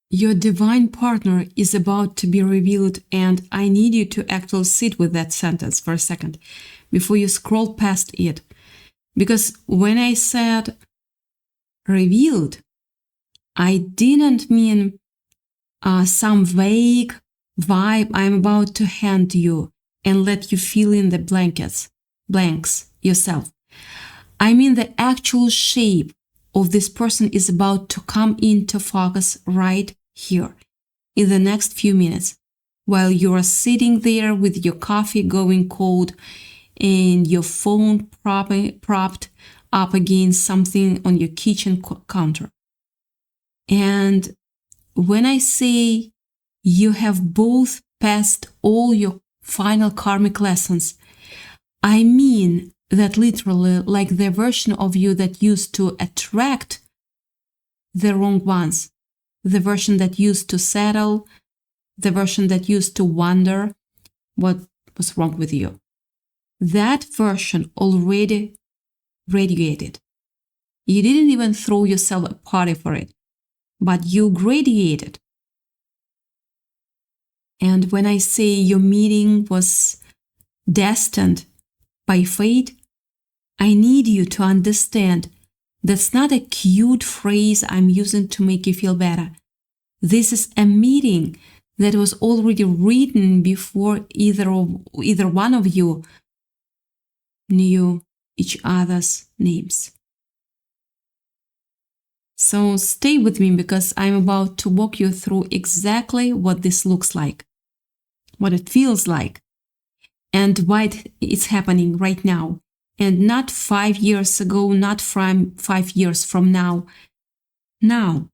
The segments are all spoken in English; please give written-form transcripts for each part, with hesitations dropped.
Your divine partner is about to be revealed, and I need you to actually sit with that sentence for a second before you scroll past it. Because when I said revealed, I didn't mean some vague vibe I'm about to hand you and let you fill in the blanks yourself. I mean the actual shape of this person is about to come into focus right here in the next few minutes while you are sitting there with your coffee going cold and your phone propped up against something on your kitchen counter. And when I say you have both passed all your final karmic lessons, I mean that literally like the version of you that used to attract the wrong ones, the version that used to settle, the version that used to wonder what was wrong with you. That version already radiated. You didn't even throw yourself a party for it, but you radiated. And when I say your meeting was destined by fate, I need you to understand that's not a cute phrase I'm using to make you feel better. This is a meeting that was already written before either one of you knew each other's names. So stay with me because I'm about to walk you through exactly what this looks like, what it feels like, and why it's happening right now. And not 5 years ago, not from 5 years from now. Now.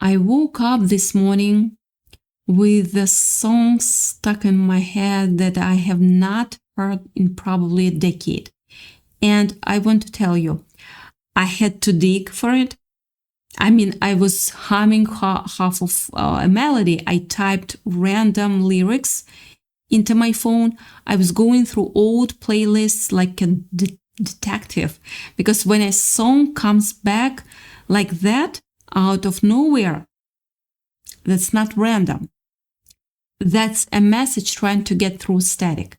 I woke up this morning with the song stuck in my head that I have not heard in probably a decade. And I want to tell you, I had to dig for it. I mean, I was humming half of a melody. I typed random lyrics into my phone. I was going through old playlists like a detective, because when a song comes back like that out of nowhere, that's not random. That's a message trying to get through static.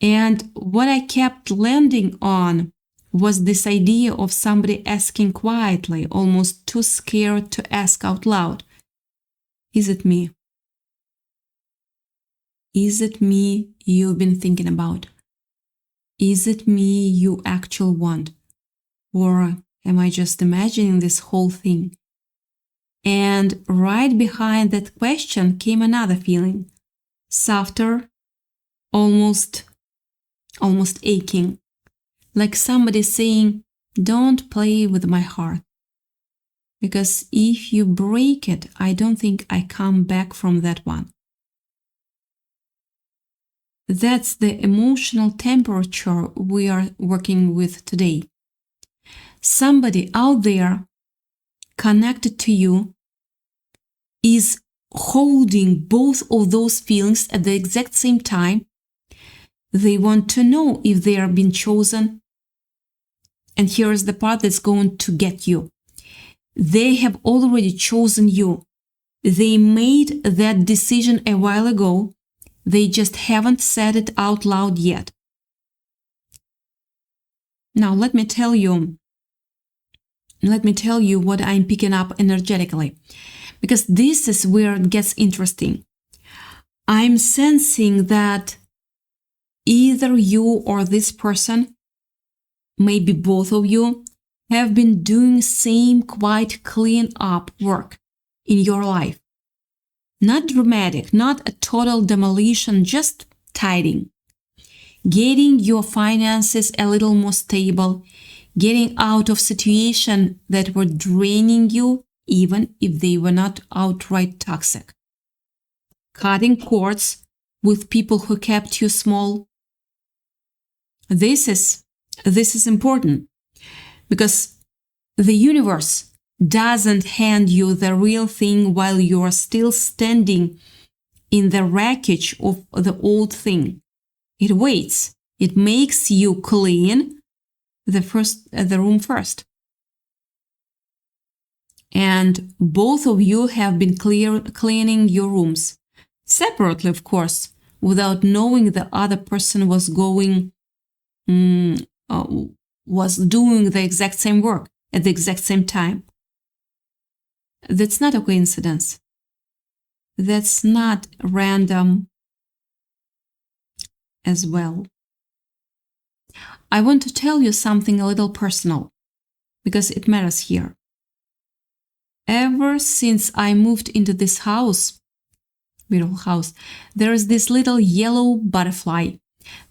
And what I kept landing on was this idea of somebody asking quietly, almost too scared to ask out loud, is it me? Is it me you've been thinking about? Is it me you actually want? Or am I just imagining this whole thing? And right behind that question came another feeling, softer, almost aching, like somebody saying, don't play with my heart. Because if you break it, I don't think I come back from that one. That's the emotional temperature we are working with today. Somebody out there connected to you is holding both of those feelings at the exact same time. They want to know if they are being chosen. And here is the part that's going to get you. They have already chosen you. They made that decision a while ago. They just haven't said it out loud yet. Now, let me tell you what I'm picking up energetically, because this is where it gets interesting. I'm sensing that either you or this person, maybe both of you, have been doing same quite clean up work in your life. Not dramatic, not a total demolition, just tidying. Getting your finances a little more stable, getting out of situations that were draining you, even if they were not outright toxic. Cutting cords with people who kept you small. This is important because the universe doesn't hand you the real thing while you are still standing in the wreckage of the old thing. It waits. It makes you clean the room first. And both of you have been cleaning your rooms. Separately, of course, without knowing the other person was doing the exact same work at the exact same time. That's not a coincidence. That's not random as well. I want to tell you something a little personal because it matters here. Ever since I moved into this house, beautiful house, there is this little yellow butterfly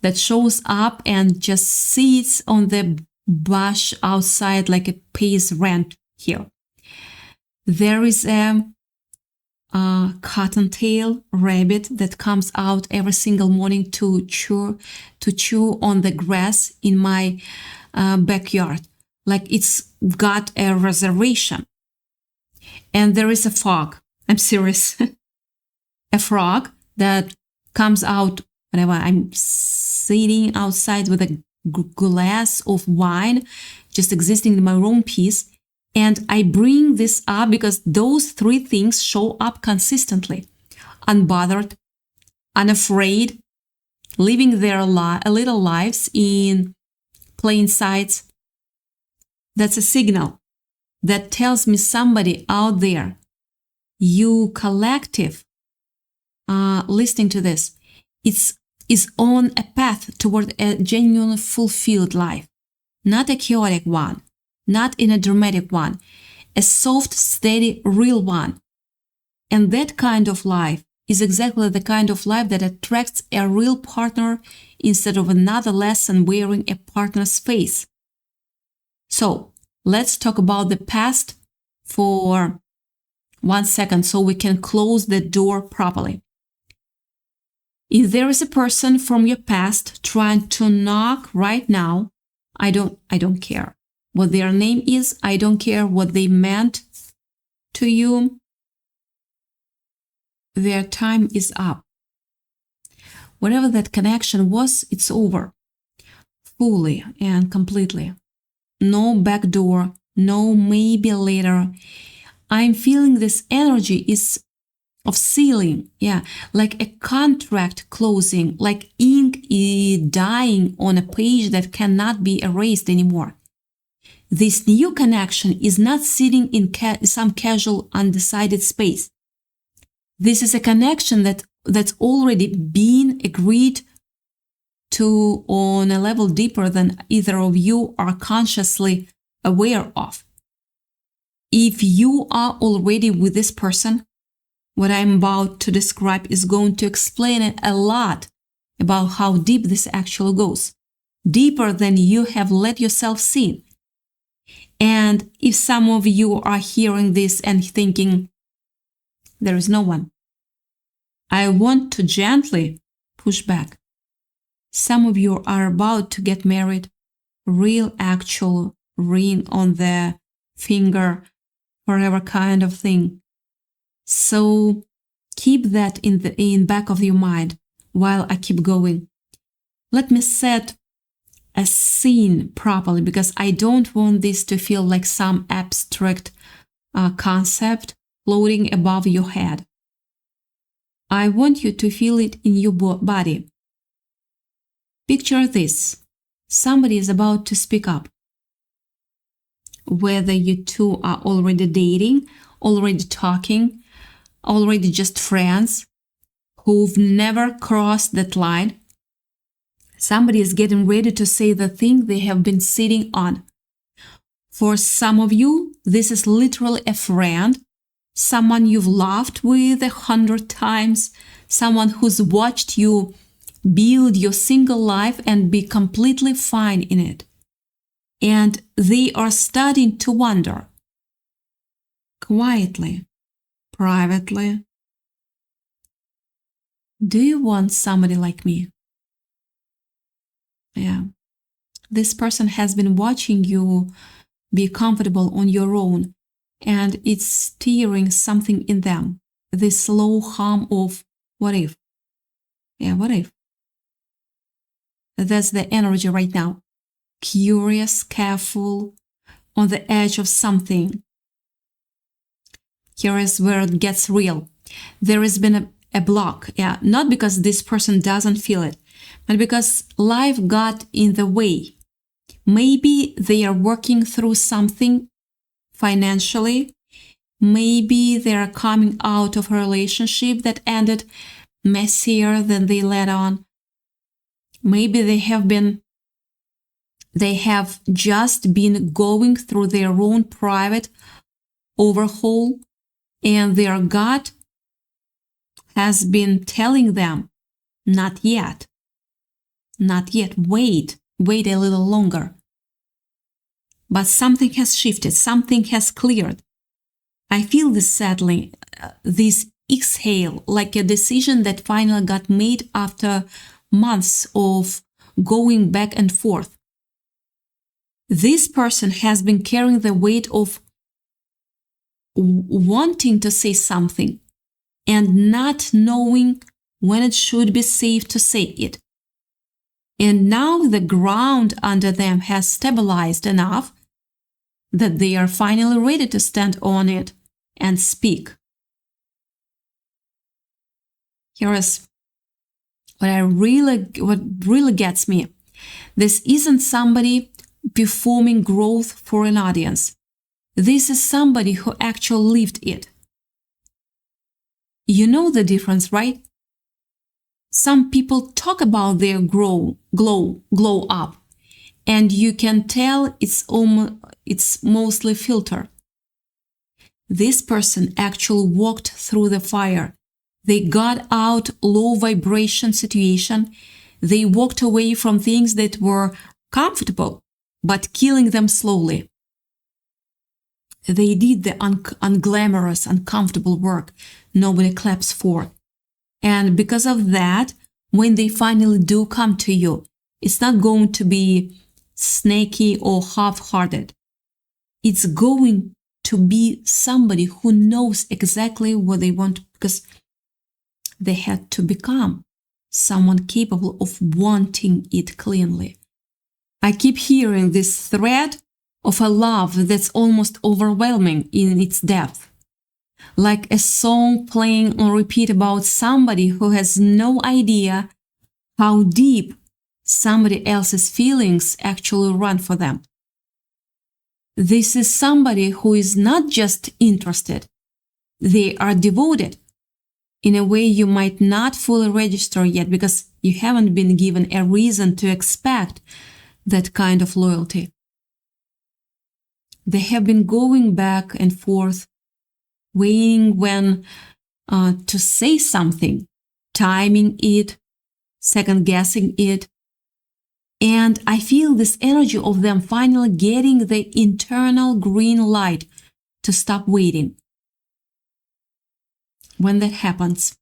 that shows up and just sits on the bush outside like it pays rent here. There is a cottontail rabbit that comes out every single morning to chew on the grass in my backyard, like it's got a reservation. And there is a frog. I'm serious. A frog that comes out whenever I'm sitting outside with a glass of wine, just existing in my own peace. And I bring this up because those three things show up consistently. Unbothered, unafraid, living their little lives in plain sight. That's a signal that tells me somebody out there, you collective, listening to this, is on a path toward a genuine fulfilled life, not a chaotic one, not in a dramatic one, a soft, steady, real one. And that kind of life is exactly the kind of life that attracts a real partner instead of another lesson wearing a partner's face. So let's talk about the past for 1 second so we can close the door properly. If there is a person from your past trying to knock right now, I don't care what their name is. I don't care what they meant to you. Their time is up. Whatever that connection was, it's over. Fully and completely. No backdoor, no maybe later. I'm feeling this energy is of sealing, like a contract closing, like ink dying on a page that cannot be erased anymore. This new connection is not sitting in some casual, undecided space. This is a connection that's already been agreed to on a level deeper than either of you are consciously aware of. If you are already with this person, what I'm about to describe is going to explain a lot about how deep this actually goes, deeper than you have let yourself see. And if some of you are hearing this and thinking, there is no one, I want to gently push back. Some of you are about to get married, real actual ring on the finger, forever kind of thing. So keep that in back of your mind while I keep going. Let me set a scene properly because I don't want this to feel like some abstract concept floating above your head. I want you to feel it in your body. Picture this. Somebody is about to speak up. Whether you two are already dating, already talking, already just friends who've never crossed that line, somebody is getting ready to say the thing they have been sitting on. For some of you, this is literally a friend, someone you've laughed with 100 times, someone who's watched you build your single life and be completely fine in it. And they are starting to wonder, quietly, privately, do you want somebody like me? Yeah. This person has been watching you be comfortable on your own, and it's stirring something in them. This slow hum of what if? Yeah, what if? That's the energy right now. Curious, careful, on the edge of something. Here is where it gets real. There has been a block, not because this person doesn't feel it, but because life got in the way. Maybe they are working through something financially. Maybe they are coming out of a relationship that ended messier than they let on. Maybe they have just been going through their own private overhaul, and their gut has been telling them, not yet, wait a little longer. But something has shifted, something has cleared. I feel this settling, this exhale, like a decision that finally got made after months of going back and forth. This person has been carrying the weight of wanting to say something and not knowing when it should be safe to say it. And now the ground under them has stabilized enough that they are finally ready to stand on it and speak. Here is what really gets me. This isn't somebody performing growth for an audience. This is somebody who actually lived it. You know the difference, right? Some people talk about their glow up, and you can tell it's mostly filter. This person actually walked through the fire. They got out low vibration situation. They walked away from things that were comfortable, but killing them slowly. They did the unglamorous, uncomfortable work nobody claps for. And because of that, when they finally do come to you, it's not going to be snaky or half-hearted. It's going to be somebody who knows exactly what they want, because they had to become someone capable of wanting it cleanly. I keep hearing this thread of a love that's almost overwhelming in its depth, like a song playing on repeat about somebody who has no idea how deep somebody else's feelings actually run for them. This is somebody who is not just interested, they are devoted in a way you might not fully register yet because you haven't been given a reason to expect that kind of loyalty. They have been going back and forth, waiting when to say something, timing it, second-guessing it. And I feel this energy of them finally getting the internal green light to stop waiting. When that happens,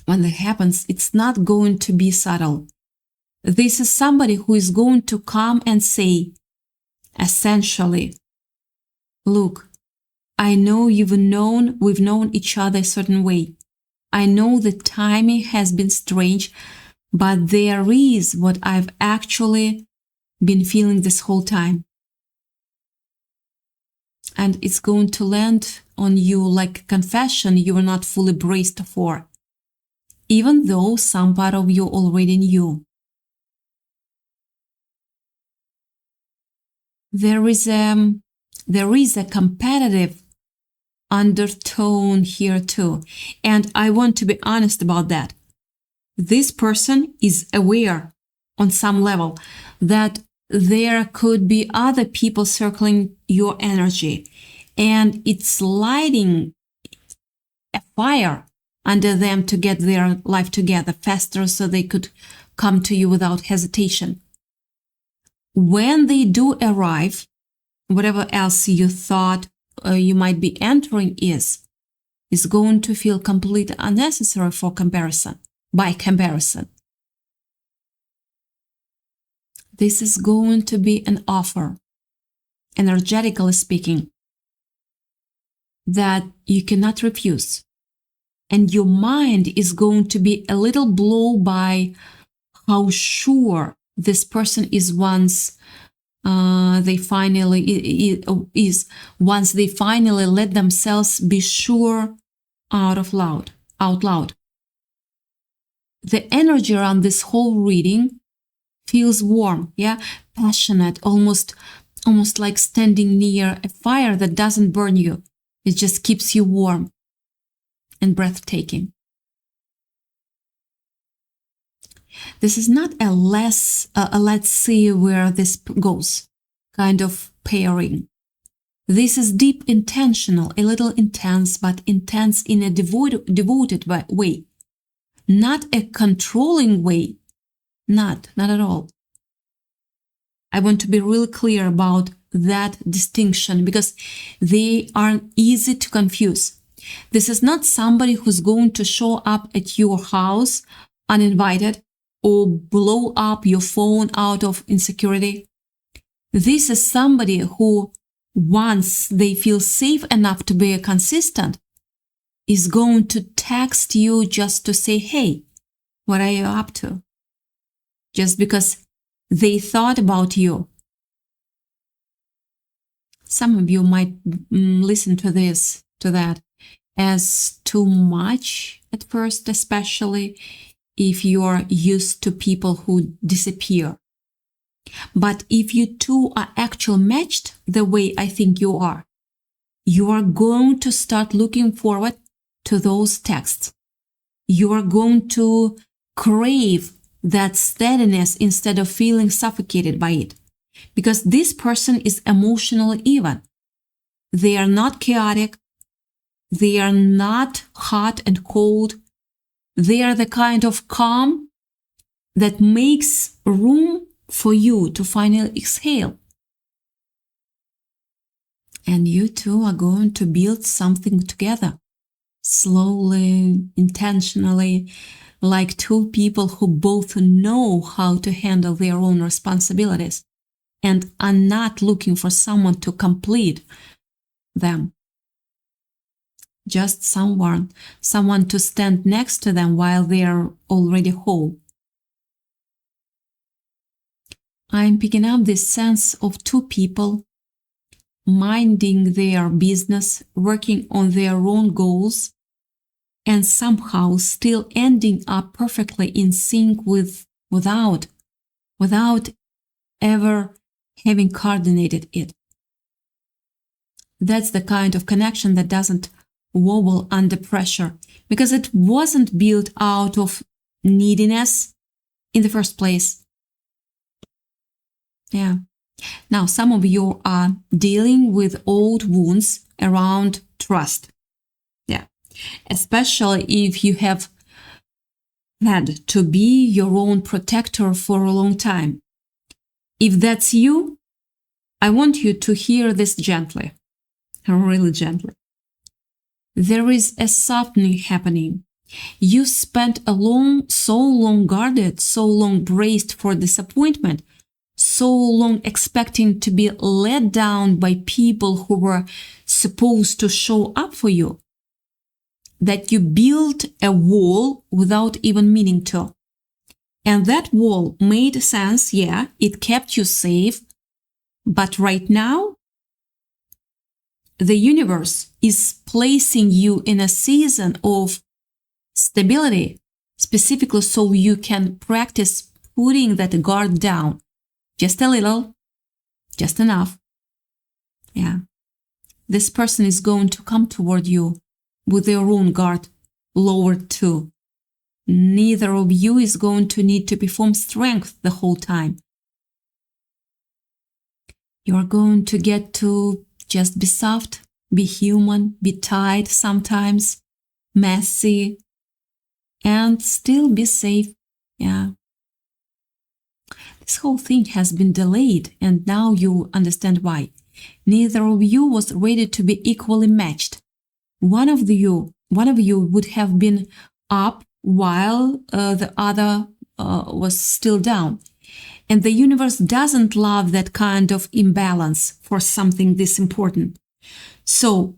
it's not going to be subtle. This is somebody who is going to come and say, essentially, look, I know we've known each other a certain way. I know the timing has been strange, but there is what I've actually been feeling this whole time. And it's going to land on you like a confession you were not fully braced for, even though some part of you already knew. There is a competitive undertone here too, and I want to be honest about that. This person is aware on some level that there could be other people circling your energy, and it's lighting a fire under them to get their life together faster so they could come to you without hesitation. When they do arrive, whatever else you thought you might be entering is going to feel completely unnecessary by comparison. This is going to be an offer, energetically speaking, that you cannot refuse. And your mind is going to be a little blown by how sure this person is once they finally is once they finally let themselves be sure out loud. The energy around this whole reading feels warm, passionate, almost like standing near a fire that doesn't burn you. It just keeps you warm and breathtaking. This is not a let's see where this goes kind of pairing. This is deep, intentional, a little intense, but intense in a devoted way. Not a controlling way. Not at all. I want to be really clear about that distinction because they are easy to confuse. This is not somebody who's going to show up at your house uninvited or blow up your phone out of insecurity. This is somebody who, once they feel safe enough to be consistent, is going to text you just to say, hey, what are you up to? Just because they thought about you. Some of you might listen to that as too much at first, especially if you're used to people who disappear. But if you two are actually matched the way I think you are going to start looking forward to those texts. You are going to crave that steadiness instead of feeling suffocated by it. Because this person is emotionally even. They are not chaotic. They are not hot and cold. They are the kind of calm that makes room for you to finally exhale. And you two are going to build something together, slowly, intentionally, like two people who both know how to handle their own responsibilities and are not looking for someone to complete them. Just someone to stand next to them while they are already whole. I'm picking up this sense of two people minding their business, working on their own goals, and somehow still ending up perfectly in sync without ever having coordinated it. That's the kind of connection that doesn't wobble under pressure because it wasn't built out of neediness in the first place. Yeah. Now, some of you are dealing with old wounds around trust. Yeah. Especially if you have had to be your own protector for a long time. If that's you, I want you to hear this gently, really gently. There is a softening happening. You spent so long guarded, so long braced for disappointment, so long expecting to be let down by people who were supposed to show up for you, that you built a wall without even meaning to. And that wall made sense, it kept you safe. But right now, the universe is placing you in a season of stability, specifically so you can practice putting that guard down. Just a little, just enough. Yeah. This person is going to come toward you with their own guard lowered too. Neither of you is going to need to perform strength the whole time. You are going to get to just be soft, be human, be tight sometimes, messy, and still be safe. Yeah. This whole thing has been delayed, and now you understand why. Neither of you was ready to be equally matched. One of you would have been up while the other was still down. And the universe doesn't love that kind of imbalance for something this important. So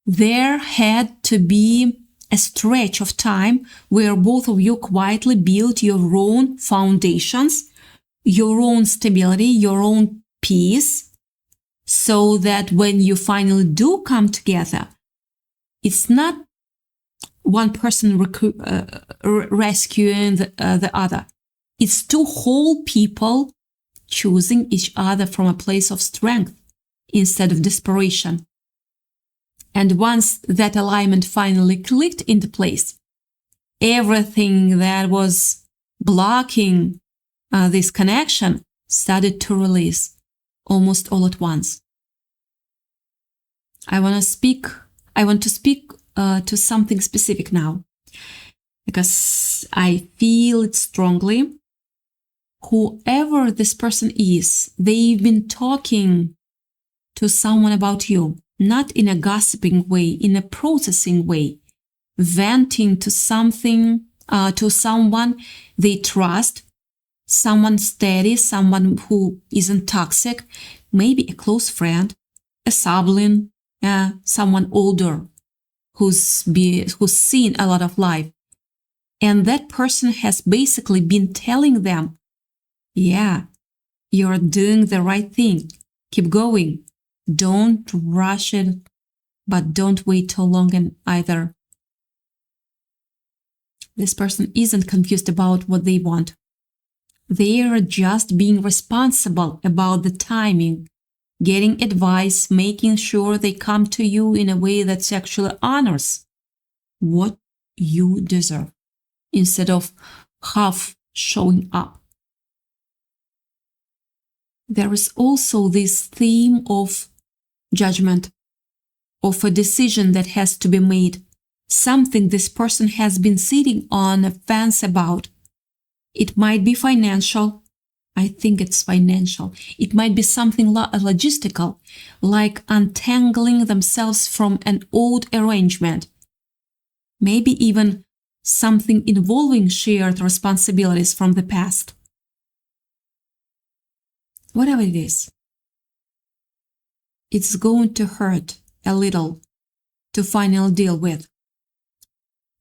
there had to be a stretch of time where both of you quietly built your own foundations, your own stability, your own peace, so that when you finally do come together, it's not one person rescuing the other. It's two whole people choosing each other from a place of strength instead of desperation. And once that alignment finally clicked into place, everything that was blocking this connection started to release almost all at once. I want to speak to something specific now, because I feel it strongly. Whoever this person is, they've been talking to someone about you, not in a gossiping way, in a processing way, venting to something, to someone they trust, someone steady, someone who isn't toxic, maybe a close friend, a sibling, someone older who's seen a lot of life. And that person has basically been telling them, yeah, you're doing the right thing. Keep going. Don't rush it, but don't wait too long either. This person isn't confused about what they want. They are just being responsible about the timing, getting advice, making sure they come to you in a way that actually honors what you deserve, instead of half showing up. There is also this theme of judgment, of a decision that has to be made, something this person has been sitting on a fence about. It might be financial. I think it's financial. It might be something logistical, like untangling themselves from an old arrangement. Maybe even something involving shared responsibilities from the past. Whatever it is, it's going to hurt a little to finally deal with.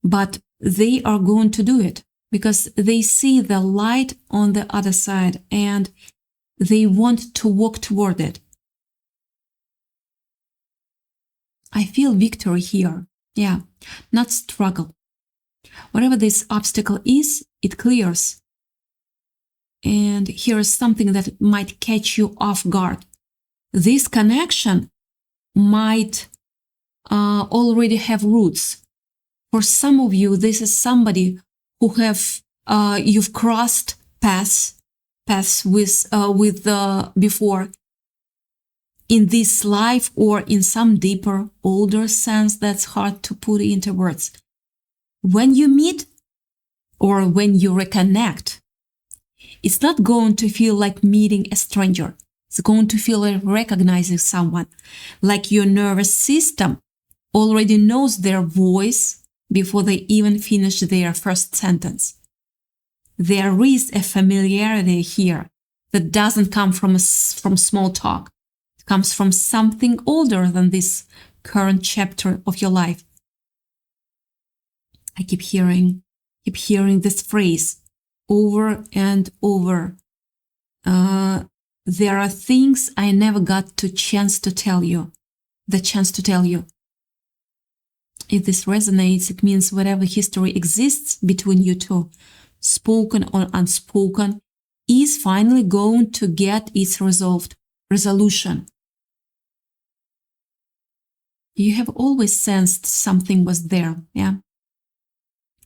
But they are going to do it because they see the light on the other side and they want to walk toward it. I feel victory here. Yeah, not struggle. Whatever this obstacle is, it clears. And here is something that might catch you off guard. This connection might already have roots. For some of you, this is somebody who you've crossed paths with before in this life, or in some deeper, older sense that's hard to put into words. When you meet or when you reconnect, it's not going to feel like meeting a stranger. It's going to feel like recognizing someone, like your nervous system already knows their voice before they even finish their first sentence. There is a familiarity here that doesn't come from small talk. It comes from something older than this current chapter of your life. I keep hearing this phrase over and over. There are things I never got the chance to tell you. If this resonates, it means whatever history exists between you two, spoken or unspoken, is finally going to get its resolution. You have always sensed something was there, yeah?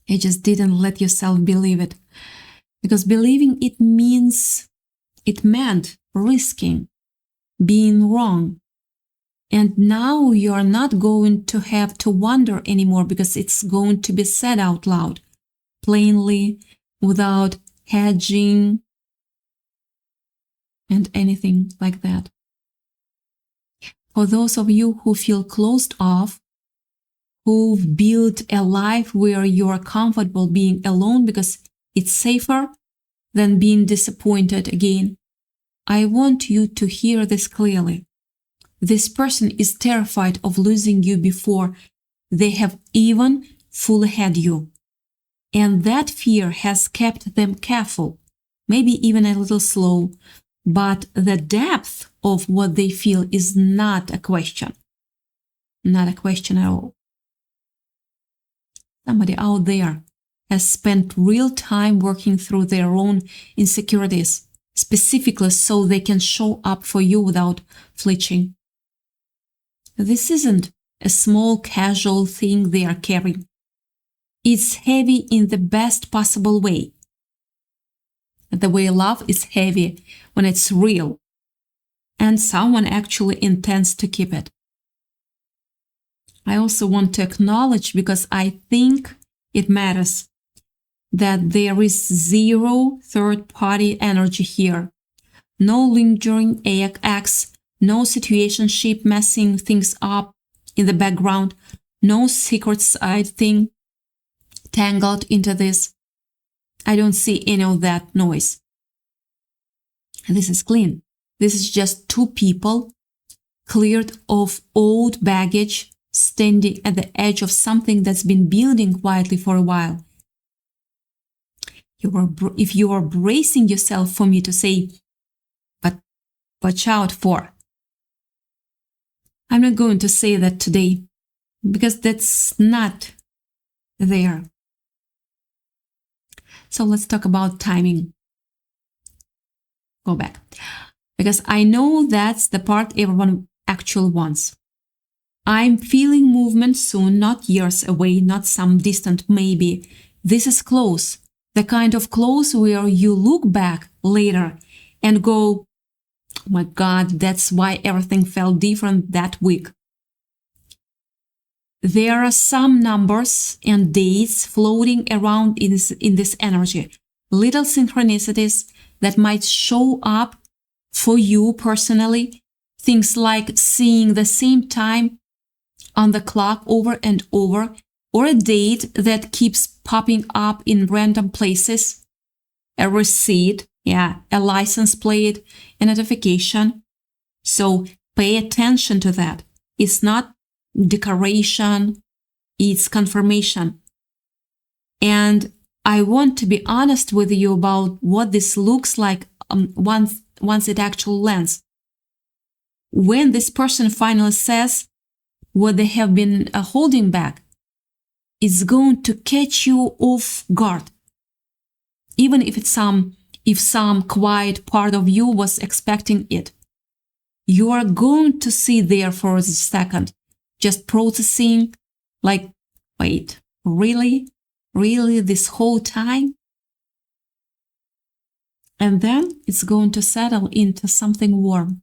You just didn't let yourself believe it. Because believing it meant risking, being wrong. And now you are not going to have to wonder anymore, because it's going to be said out loud, plainly, without hedging and anything like that. For those of you who feel closed off, who've built a life where you are comfortable being alone because it's safer than being disappointed again, I want you to hear this clearly. This person is terrified of losing you before they have even fully had you. And that fear has kept them careful, maybe even a little slow, but the depth of what they feel is not a question. Not a question at all. Somebody out there has spent real time working through their own insecurities, specifically so they can show up for you without flinching. This isn't a small casual thing they are carrying. It's heavy in the best possible way. The way love is heavy when it's real and someone actually intends to keep it. I also want to acknowledge, because I think it matters, that there is zero third-party energy here. No lingering acts, no situationship messing things up in the background, no secret side thing tangled into this. I don't see any of that noise. This is clean. This is just two people cleared of old baggage, standing at the edge of something that's been building quietly for a while. If you are bracing yourself for me to say, but watch out for, I'm not going to say that today, because that's not there. So let's talk about timing. Go back. Because I know that's the part everyone actually wants. I'm feeling movement soon, not years away, not some distant maybe. This is close. The kind of close where you look back later and go, oh my God, that's why everything felt different that week. There are some numbers and dates floating around in this energy, little synchronicities that might show up for you personally, things like seeing the same time on the clock over and over, or a date that keeps popping up in random places, a receipt, a license plate, a notification. So pay attention to that. It's not decoration, it's confirmation. And I want to be honest with you about what this looks like once it actually lands. When this person finally says what they have been holding back, it's going to catch you off guard. Even if some quiet part of you was expecting it. You are going to sit there for a second, just processing, like, wait, really? Really this whole time? And then it's going to settle into something warm,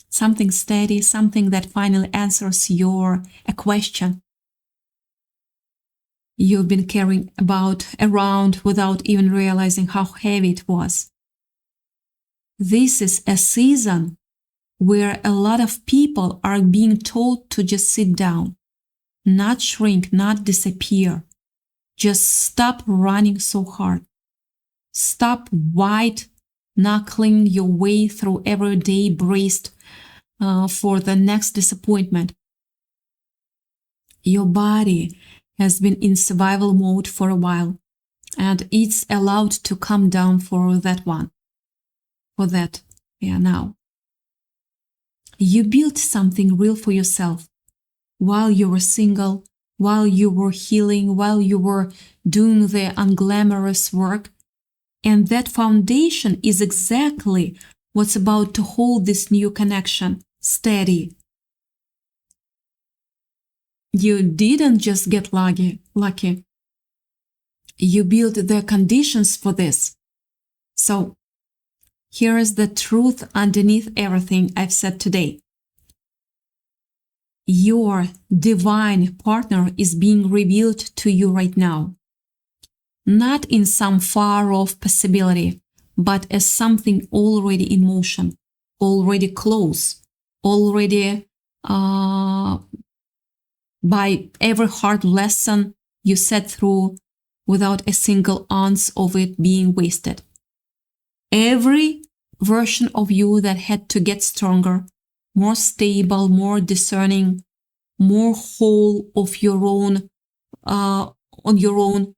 something steady, something that finally answers a question you've been carrying around without even realizing how heavy it was. This is a season where a lot of people are being told to just sit down, not shrink, not disappear. Just stop running so hard. Stop white knuckling your way through every day braced for the next disappointment. Your body has been in survival mode for a while, and it's allowed to come down for that one. Now. You built something real for yourself while you were single, while you were healing, while you were doing the unglamorous work. And that foundation is exactly what's about to hold this new connection steady. You didn't just get lucky. You built the conditions for this. So, here is the truth underneath everything I've said today. Your divine partner is being revealed to you right now. Not in some far-off possibility, but as something already in motion, already close, already by every hard lesson you sat through without a single ounce of it being wasted. Every version of you that had to get stronger, more stable, more discerning, more whole of your own, on your own,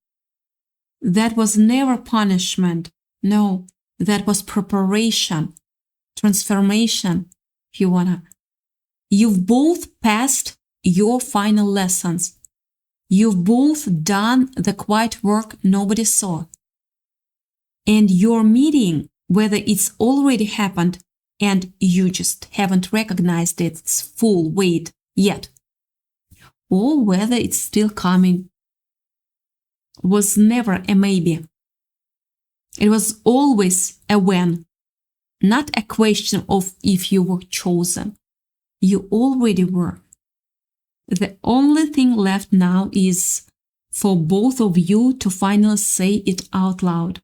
that was never punishment. No, that was preparation, transformation, if you wanna. You've both passed your final lessons. You've both done the quiet work nobody saw. And your meeting, whether it's already happened and you just haven't recognized its full weight yet, or whether it's still coming, was never a maybe. It was always a when, not a question of if you were chosen. You already were. The only thing left now is for both of you to finally say it out loud.